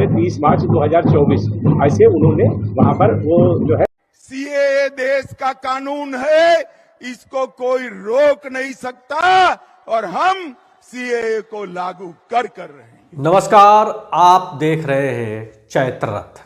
30 मार्च 2024 ऐसे उन्होंने वहां पर वो जो है सीएए देश का कानून है, इसको कोई रोक नहीं सकता और हम सीएए को लागू कर रहे हैं। नमस्कार, आप देख रहे हैं चैत्र रथ।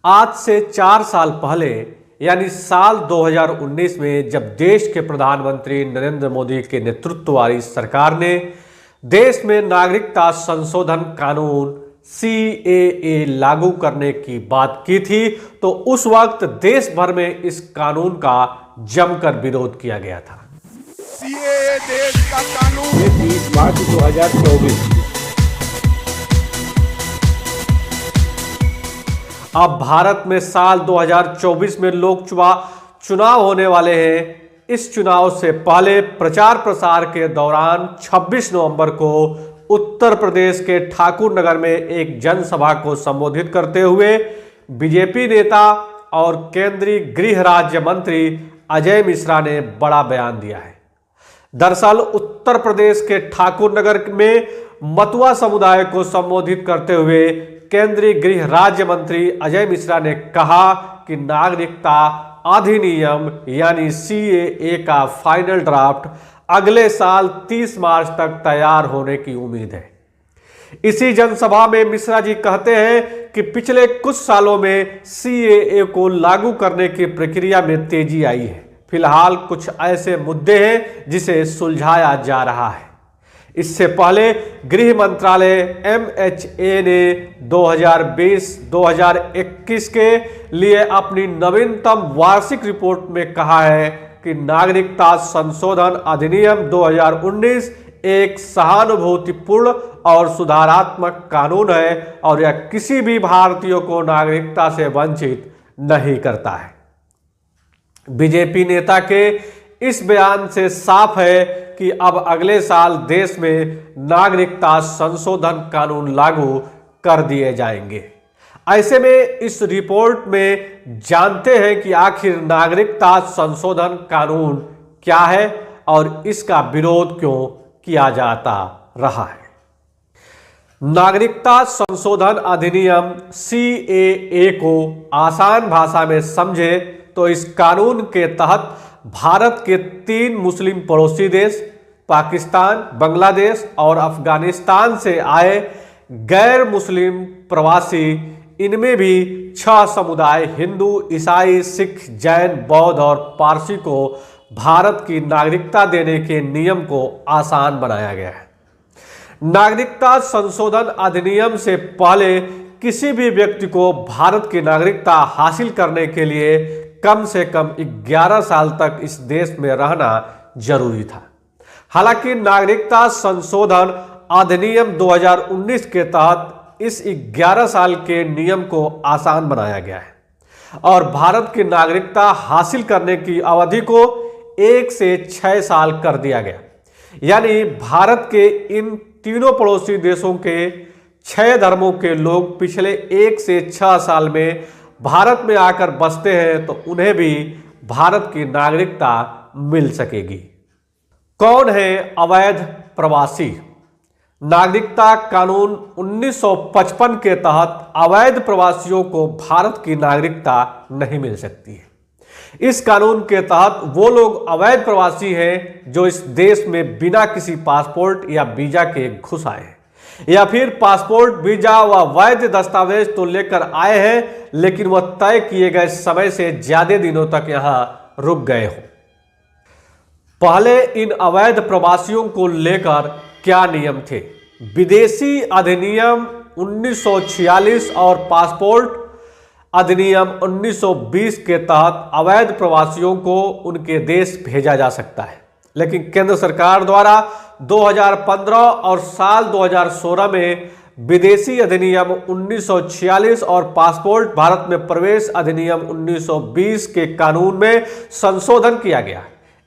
आज से 4 साल पहले यानी साल 2019 में जब देश के प्रधानमंत्री नरेंद्र मोदी के नेतृत्व वाली सरकार ने देश में नागरिकता संशोधन कानून सीएए लागू करने की बात की थी, तो उस वक्त देश भर में इस कानून का जमकर विरोध किया गया था। सीएए देश का कानून 30 मार्च 2024। अब भारत में साल 2024 में लोकसभा चुनाव होने वाले हैं। इस चुनाव से पहले प्रचार प्रसार के दौरान 26 नवंबर को उत्तर प्रदेश के ठाकुर नगर में एक जनसभा को संबोधित करते हुए बीजेपी नेता और केंद्रीय गृह राज्य मंत्री अजय मिश्रा ने बड़ा बयान दिया है। दरअसल उत्तर प्रदेश के ठाकुर नगर में मतुआ समुदाय को संबोधित करते हुए केंद्रीय गृह राज्य मंत्री अजय मिश्रा ने कहा कि नागरिकता अधिनियम यानी सीएए का फाइनल ड्राफ्ट अगले साल 30 मार्च तक तैयार होने की उम्मीद है। इसी जनसभा में मिश्रा जी कहते हैं कि पिछले कुछ सालों में सीएए को लागू करने की प्रक्रिया में तेजी आई है। फिलहाल कुछ ऐसे मुद्दे हैं जिसे सुलझाया जा रहा है। इससे पहले गृह मंत्रालय एमएचए ने 2020-2021 के लिए अपनी नवीनतम वार्षिक रिपोर्ट में कहा है कि नागरिकता संशोधन अधिनियम 2019 एक सहानुभूतिपूर्ण और सुधारात्मक कानून है और यह किसी भी भारतीय को नागरिकता से वंचित नहीं करता है। बीजेपी नेता के इस बयान से साफ है कि अब अगले साल देश में नागरिकता संशोधन कानून लागू कर दिए जाएंगे। ऐसे में इस रिपोर्ट में जानते हैं कि आखिर नागरिकता संशोधन कानून क्या है और इसका विरोध क्यों किया जाता रहा है। नागरिकता संशोधन अधिनियम सीएए को आसान भाषा में समझे तो इस कानून के तहत भारत के 3 मुस्लिम पड़ोसी देश पाकिस्तान, बांग्लादेश और अफगानिस्तान से आए गैर मुस्लिम प्रवासी, इनमें भी 6 समुदाय हिंदू, ईसाई, सिख, जैन, बौद्ध और पारसी को भारत की नागरिकता देने के नियम को आसान बनाया गया है। नागरिकता संशोधन अधिनियम से पहले किसी भी व्यक्ति को भारत की नागरिकता हासिल करने के लिए कम से कम 11 साल तक इस देश में रहना जरूरी था। हालांकि नागरिकता संशोधन अधिनियम 2019 के तहत इस 11 साल के नियम को आसान बनाया गया है और भारत की नागरिकता हासिल करने की अवधि को 1 से 6 साल कर दिया गया। यानी भारत के इन तीनों पड़ोसी देशों के 6 धर्मों के लोग पिछले 1 से 6 साल में भारत में आकर बसते हैं तो उन्हें भी भारत की नागरिकता मिल सकेगी। कौन है अवैध प्रवासी? नागरिकता कानून 1955 के तहत अवैध प्रवासियों को भारत की नागरिकता नहीं मिल सकती है। इस कानून के तहत वो लोग अवैध प्रवासी हैं जो इस देश में बिना किसी पासपोर्ट या वीजा के घुस आए हैं या फिर पासपोर्ट, वीजा व वैध दस्तावेज तो लेकर आए हैं लेकिन वह तय किए गए समय से ज्यादा दिनों तक यहां रुक गए हो। पहले इन अवैध प्रवासियों को लेकर क्या नियम थे? विदेशी अधिनियम 1946 और पासपोर्ट अधिनियम 1920 के तहत अवैध प्रवासियों को उनके देश भेजा जा सकता है, लेकिन केंद्र सरकार द्वारा 2015 और साल 2016 में विदेशी अधिनियम 1946 और पासपोर्ट भारत में प्रवेश अधिनियम 1920 के कानून में संशोधन किया गया।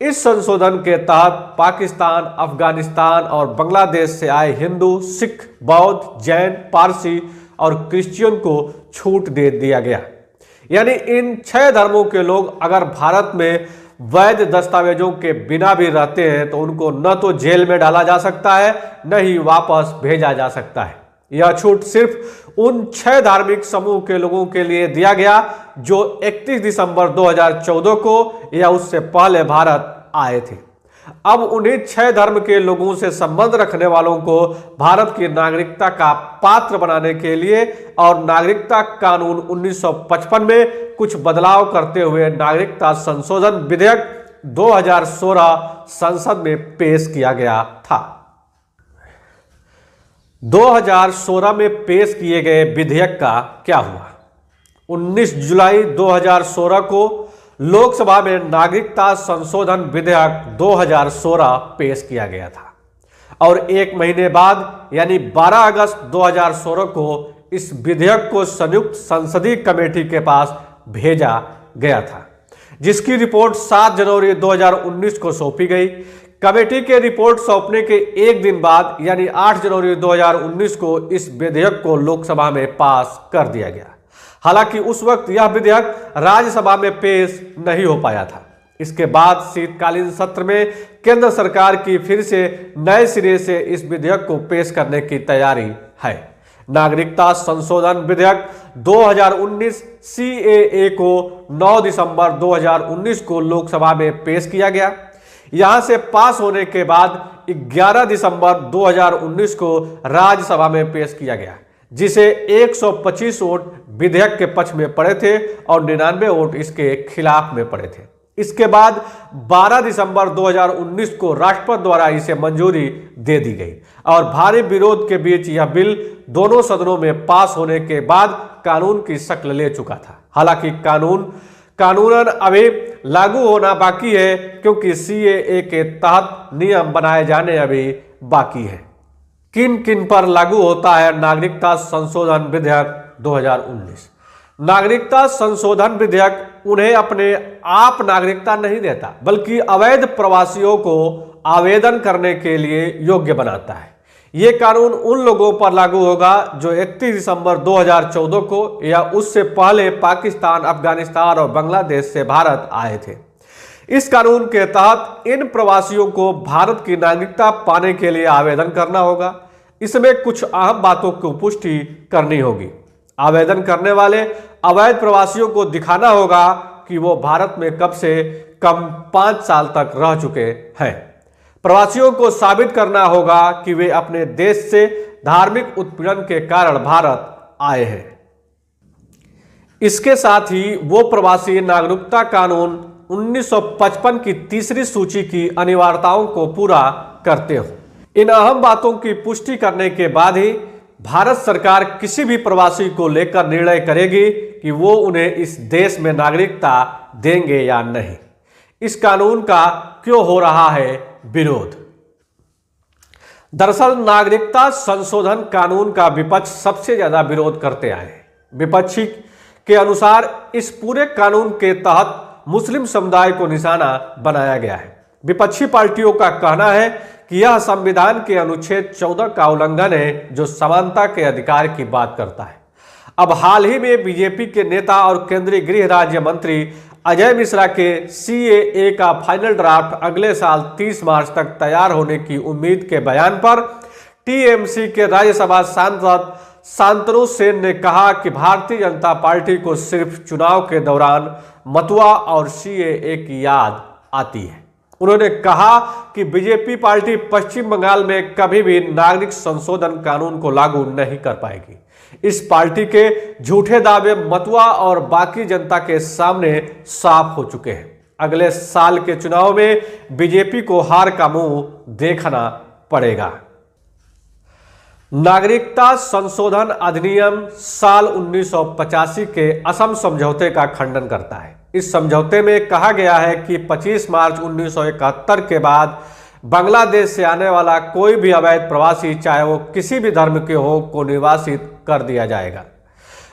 इस संशोधन के तहत पाकिस्तान, अफगानिस्तान और बांग्लादेश से आए हिंदू, सिख, बौद्ध, जैन, पारसी और क्रिश्चियन को छूट दे दिया गया। यानी इन 6 धर्मों के लोग अगर भारत में वैध दस्तावेजों के बिना भी रहते हैं तो उनको न तो जेल में डाला जा सकता है न ही वापस भेजा जा सकता है। यह छूट सिर्फ उन 6 धार्मिक समूह के लोगों के लिए दिया गया जो 31 दिसंबर 2014 को या उससे पहले भारत आए थे। अब उन्हीं 6 धर्म के लोगों से संबंध रखने वालों को भारत की नागरिकता का पात्र बनाने के लिए और नागरिकता कानून 1955 में कुछ बदलाव करते हुए नागरिकता संशोधन विधेयक 2016 संसद में पेश किया गया था। 2016 में पेश किए गए विधेयक का क्या हुआ? 19 जुलाई 2016 को लोकसभा में नागरिकता संशोधन विधेयक 2016 पेश किया गया था और एक महीने बाद यानी 12 अगस्त 2016 को इस विधेयक को संयुक्त संसदीय कमेटी के पास भेजा गया था, जिसकी रिपोर्ट 7 जनवरी 2019 को सौंपी गई। कमेटी के रिपोर्ट सौंपने के एक दिन बाद यानी 8 जनवरी 2019 को इस विधेयक को लोकसभा में पास कर दिया गया। हालांकि उस वक्त यह विधेयक राज्यसभा में पेश नहीं हो पाया था। इसके बाद शीतकालीन सत्र में केंद्र सरकार की फिर से नए सिरे से इस विधेयक को पेश करने की तैयारी है। नागरिकता संशोधन विधेयक 2019 CAA को 9 दिसंबर 2019 को लोकसभा में पेश किया गया। यहां से पास होने के बाद 11 दिसंबर 2019 को राज्यसभा में पेश किया गया, जिसे 125 वोट विधेयक के पक्ष में पड़े थे और 99 वोट इसके खिलाफ में पड़े थे। इसके बाद 12 दिसंबर 2019 को राष्ट्रपति द्वारा इसे मंजूरी दे दी गई और भारी विरोध के बीच यह बिल दोनों सदनों में पास होने के बाद कानून की शक्ल ले चुका था। हालांकि कानूनन अभी लागू होना बाकी है, क्योंकि CAA के तहत नियम बनाए जाने अभी बाकी है। किन किन पर लागू होता है नागरिकता संशोधन विधेयक 2019? नागरिकता संशोधन विधेयक उन्हें अपने आप नागरिकता नहीं देता, बल्कि अवैध प्रवासियों को आवेदन करने के लिए योग्य बनाता है। ये कानून उन लोगों पर लागू होगा जो 31 दिसंबर 2014 को या उससे पहले पाकिस्तान, अफगानिस्तान और बांग्लादेश से भारत आए थे। इस कानून के तहत इन प्रवासियों को भारत की नागरिकता पाने के लिए आवेदन करना होगा। इसमें कुछ अहम बातों की पुष्टि करनी होगी। आवेदन करने वाले अवैध प्रवासियों को दिखाना होगा कि वो भारत में कम से कम 5 साल तक रह चुके हैं। प्रवासियों को साबित करना होगा कि वे अपने देश से धार्मिक उत्पीड़न के कारण भारत आए हैं। इसके साथ ही वो प्रवासी नागरिकता कानून 1955 की तीसरी सूची की अनिवार्यताओं को पूरा करते हो। इन अहम बातों की पुष्टि करने के बाद ही भारत सरकार किसी भी प्रवासी को लेकर निर्णय करेगी कि वो उन्हें इस देश में नागरिकता देंगे या नहीं। इस कानून का क्यों हो रहा है विरोध? दरअसल नागरिकता संशोधन कानून का विपक्ष सबसे ज्यादा विरोध करते आए हैं। विपक्षी के अनुसार इस पूरे कानून के तहत मुस्लिम समुदाय को निशाना बनाया गया है। विपक्षी पार्टियों का कहना है कि यह संविधान के अनुच्छेद 14 का उल्लंघन है, जो समानता के अधिकार की बात करता है। अब हाल ही में बीजेपी के नेता और केंद्रीय गृह राज्य मंत्री अजय मिश्रा के CAA का फाइनल ड्राफ्ट अगले साल 30 मार्च तक तैयार होने की उम्मीद के बयान पर TMC के राज्यसभा सांसद शांतनु सेन ने कहा कि भारतीय जनता पार्टी को सिर्फ चुनाव के दौरान मतुआ और CAA की याद आती है। उन्होंने कहा कि बीजेपी पार्टी पश्चिम बंगाल में कभी भी नागरिक संशोधन कानून को लागू नहीं कर पाएगी। इस पार्टी के झूठे दावे मतुआ और बाकी जनता के सामने साफ हो चुके हैं। अगले साल के चुनाव में बीजेपी को हार का मुंह देखना पड़ेगा। नागरिकता संशोधन अधिनियम साल 1985 के असम समझौते का खंडन करता है। इस समझौते में कहा गया है कि 25 मार्च 1971 के बाद बांग्लादेश से आने वाला कोई भी अवैध प्रवासी, चाहे वो किसी भी धर्म के हो, को निर्वासित कर दिया जाएगा।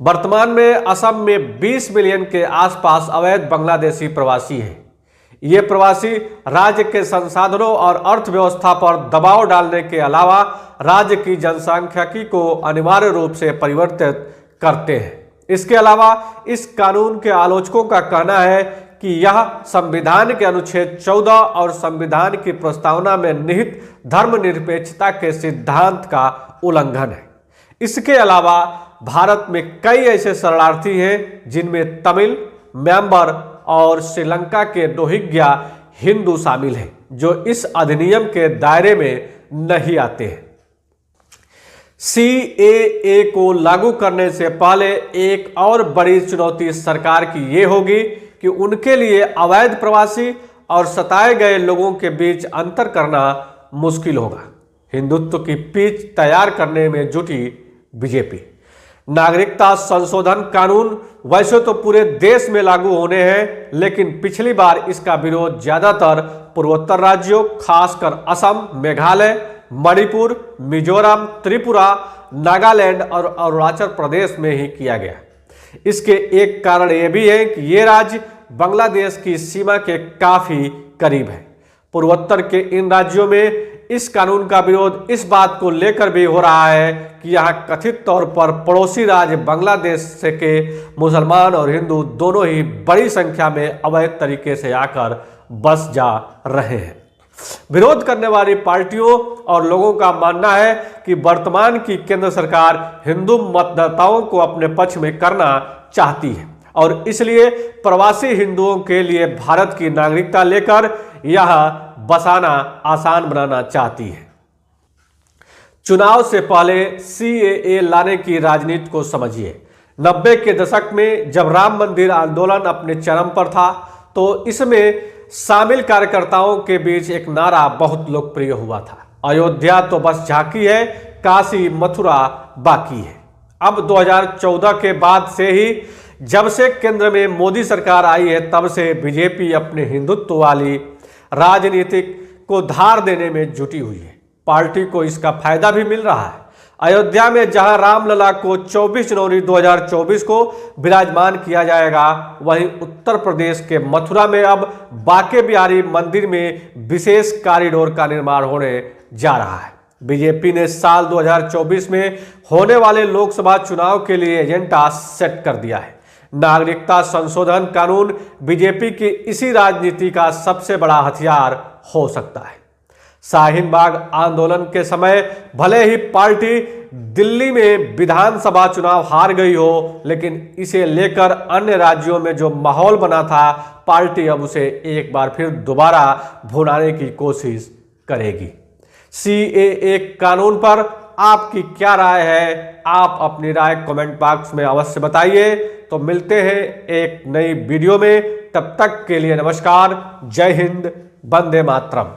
वर्तमान में असम में 20 मिलियन के आसपास अवैध बांग्लादेशी प्रवासी हैं। ये प्रवासी राज्य के संसाधनों और अर्थव्यवस्था पर दबाव डालने के अलावा राज्य की जनसांख्यिकी को अनिवार्य रूप से परिवर्तित करते हैं। इसके अलावा इस कानून के आलोचकों का कहना है कि यह संविधान के अनुच्छेद 14 और संविधान की प्रस्तावना में निहित धर्मनिरपेक्षता के सिद्धांत का उल्लंघन है। इसके अलावा भारत में कई ऐसे शरणार्थी हैं जिनमें तमिल, म्यांमार और श्रीलंका के रोहिंग्या हिंदू शामिल हैं, जो इस अधिनियम के दायरे में नहीं आते हैं। CAA को लागू करने से पहले एक और बड़ी चुनौती सरकार की ये होगी कि उनके लिए अवैध प्रवासी और सताए गए लोगों के बीच अंतर करना मुश्किल होगा। हिंदुत्व की पिच तैयार करने में जुटी बीजेपी। नागरिकता संशोधन कानून वैसे तो पूरे देश में लागू होने हैं, लेकिन पिछली बार इसका विरोध ज्यादातर पूर्वोत्तर राज्यों, खासकर असम, मेघालय, मणिपुर, मिजोरम, त्रिपुरा, नागालैंड और अरुणाचल प्रदेश में ही किया गया। इसके एक कारण यह भी है कि ये राज्य बांग्लादेश की सीमा के काफी करीब है। पूर्वोत्तर के इन राज्यों में इस कानून का विरोध इस बात को लेकर भी हो रहा है कि यहाँ कथित तौर पर पड़ोसी राज्य बांग्लादेश से के मुसलमान और हिंदू दोनों ही बड़ी संख्या में अवैध तरीके से आकर बस जा रहे हैं। विरोध करने वाली पार्टियों और लोगों का मानना है कि वर्तमान की केंद्र सरकार हिंदू मतदाताओं को अपने पक्ष में करना चाहती है और इसलिए प्रवासी हिंदुओं के लिए भारत की नागरिकता लेकर यह बसाना आसान बनाना चाहती है। चुनाव से पहले CAA लाने की राजनीति को समझिए। 90 के दशक में जब राम मंदिर आंदोलन अपने चरम पर था तो इसमें शामिल कार्यकर्ताओं के बीच एक नारा बहुत लोकप्रिय हुआ था, अयोध्या तो बस झांकी है, काशी मथुरा बाकी है। अब 2014 के बाद से ही जब से केंद्र में मोदी सरकार आई है तब से बीजेपी अपने हिंदुत्व वाली राजनीति को धार देने में जुटी हुई है। पार्टी को इसका फायदा भी मिल रहा है। अयोध्या में जहां रामलला को 24 जनवरी 2024 को विराजमान किया जाएगा, वहीं उत्तर प्रदेश के मथुरा में अब बांके बिहारी मंदिर में विशेष कॉरिडोर का निर्माण होने जा रहा है। बीजेपी ने साल 2024 में होने वाले लोकसभा चुनाव के लिए एजेंडा सेट कर दिया है। नागरिकता संशोधन कानून बीजेपी की इसी राजनीति का सबसे बड़ा हथियार हो सकता है। शाहीन बाग आंदोलन के समय भले ही पार्टी दिल्ली में विधानसभा चुनाव हार गई हो, लेकिन इसे लेकर अन्य राज्यों में जो माहौल बना था, पार्टी अब उसे एक बार फिर दोबारा भुनाने की कोशिश करेगी। CAA कानून पर आपकी क्या राय है? आप अपनी राय कमेंट बॉक्स में अवश्य बताइए। तो मिलते हैं एक नई वीडियो में, तब तक के लिए नमस्कार, जय हिंद, वंदे मातरम।